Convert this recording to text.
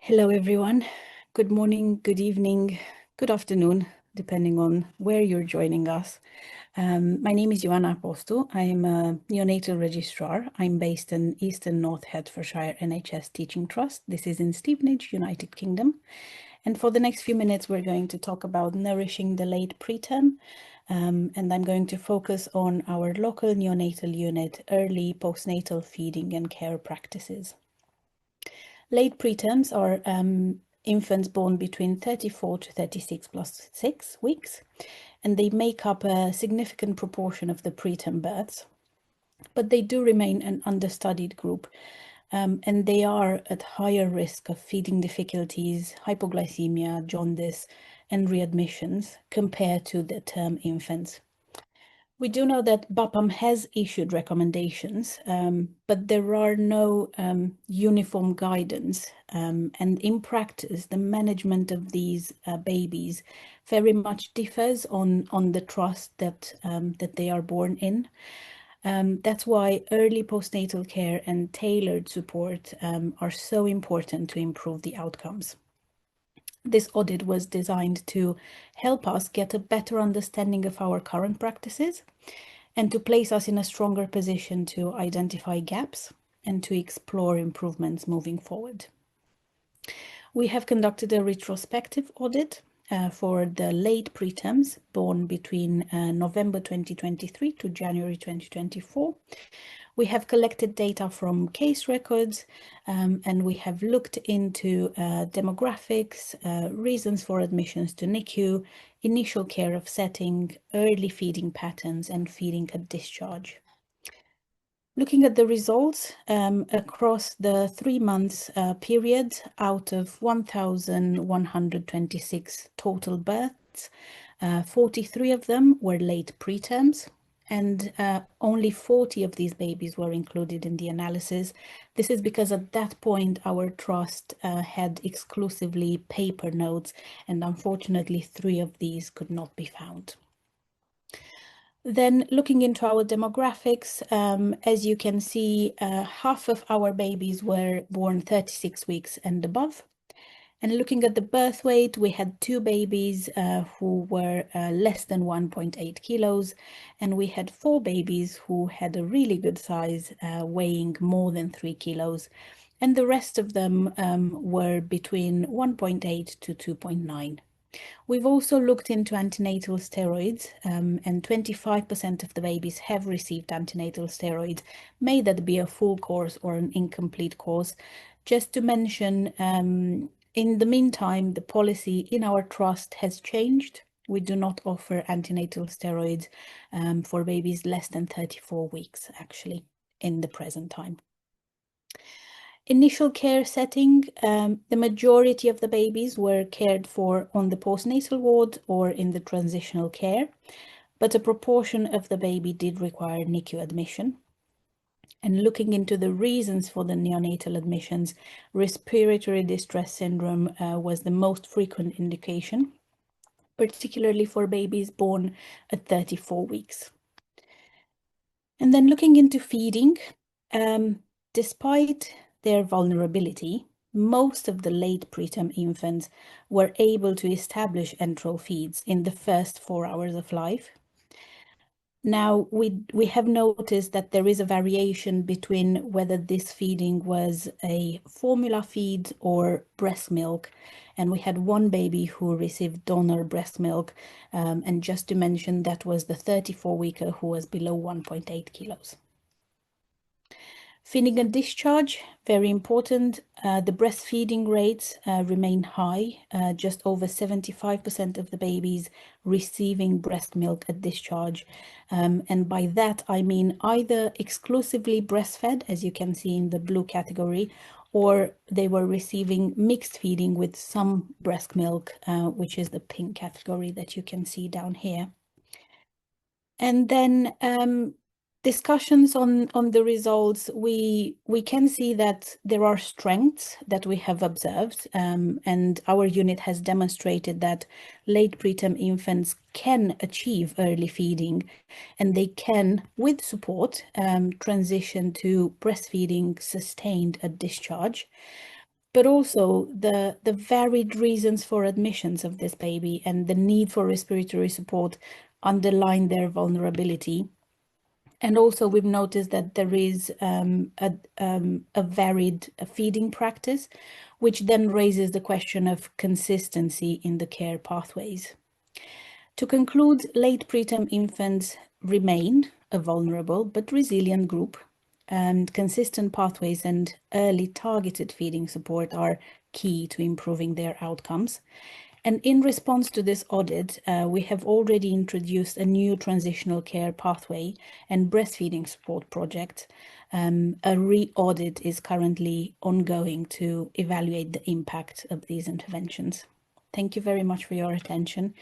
Hello, everyone. Good morning, good evening, good afternoon, depending on where you're joining us. My name is Ioana Apostu. I'm a neonatal registrar. I'm based in Eastern North Hertfordshire NHS Teaching Trust. This is in Stevenage, United Kingdom. And for the next few minutes, we're going to talk about nourishing the late preterm. And I'm going to focus on our local neonatal unit, early postnatal feeding and care practices. Late preterms are infants born between 34 to 36 plus 6 weeks, and they make up a significant proportion of the preterm births, but they do remain an understudied group, and they are at higher risk of feeding difficulties, hypoglycemia, jaundice, and readmissions compared to the term infants. We do know that BAPAM has issued recommendations, but there are no uniform guidance. And in practice, the management of these babies very much differs on the trust that they are born in. That's why early postnatal care and tailored support are so important to improve the outcomes. This audit was designed to help us get a better understanding of our current practices and to place us in a stronger position to identify gaps and to explore improvements moving forward. We have conducted a retrospective audit for the late preterms born between November 2023 to January 2024. We have collected data from case records and we have looked into demographics, reasons for admissions to NICU, initial care of setting, early feeding patterns, and feeding at discharge. Looking at the results across the 3 months period, out of 1,126 total births, 43 of them were late preterms, and only 40 of these babies were included in the analysis. This is because at that point our trust had exclusively paper notes, and unfortunately 3 of these could not be found. Then looking into our demographics, as you can see, half of our babies were born 36 weeks and above. And looking at the birth weight, we had 2 babies who were less than 1.8 kilos, and we had 4 babies who had a really good size, weighing more than 3 kilos. And the rest of them were between 1.8 to 2.9. We've also looked into antenatal steroids, and 25% of the babies have received antenatal steroids. May that be a full course or an incomplete course. Just to mention, in the meantime, the policy in our trust has changed. We do not offer antenatal steroids for babies less than 34 weeks, actually, in the present time. Initial care setting, the majority of the babies were cared for on the postnatal ward or in the transitional care, but a proportion of the baby did require NICU admission. And looking into the reasons for the neonatal admissions, respiratory distress syndrome was the most frequent indication, particularly for babies born at 34 weeks. And then looking into feeding, despite their vulnerability, most of the late preterm infants were able to establish enteral feeds in the first 4 hours of life. Now, we have noticed that there is a variation between whether this feeding was a formula feed or breast milk, and we had 1 baby who received donor breast milk, and just to mention, that was the 34-weeker who was below 1.8 kilos. Feeding and discharge, very important. The breastfeeding rates remain high, just over 75% of the babies receiving breast milk at discharge. And by that, I mean either exclusively breastfed, as you can see in the blue category, or they were receiving mixed feeding with some breast milk, which is the pink category that you can see down here. And then discussions on the results, we can see that there are strengths that we have observed, and our unit has demonstrated that late preterm infants can achieve early feeding, and they can, with support, transition to breastfeeding sustained at discharge. but also the varied reasons for admissions of this baby and the need for respiratory support underline their vulnerability. And also we've noticed that there is a varied feeding practice, which then raises the question of consistency in the care pathways. To conclude, late preterm infants remain a vulnerable but resilient group, and consistent pathways and early targeted feeding support are key to improving their outcomes. And in response to this audit, we have already introduced a new transitional care pathway and breastfeeding support project. A re-audit is currently ongoing to evaluate the impact of these interventions. Thank you very much for your attention.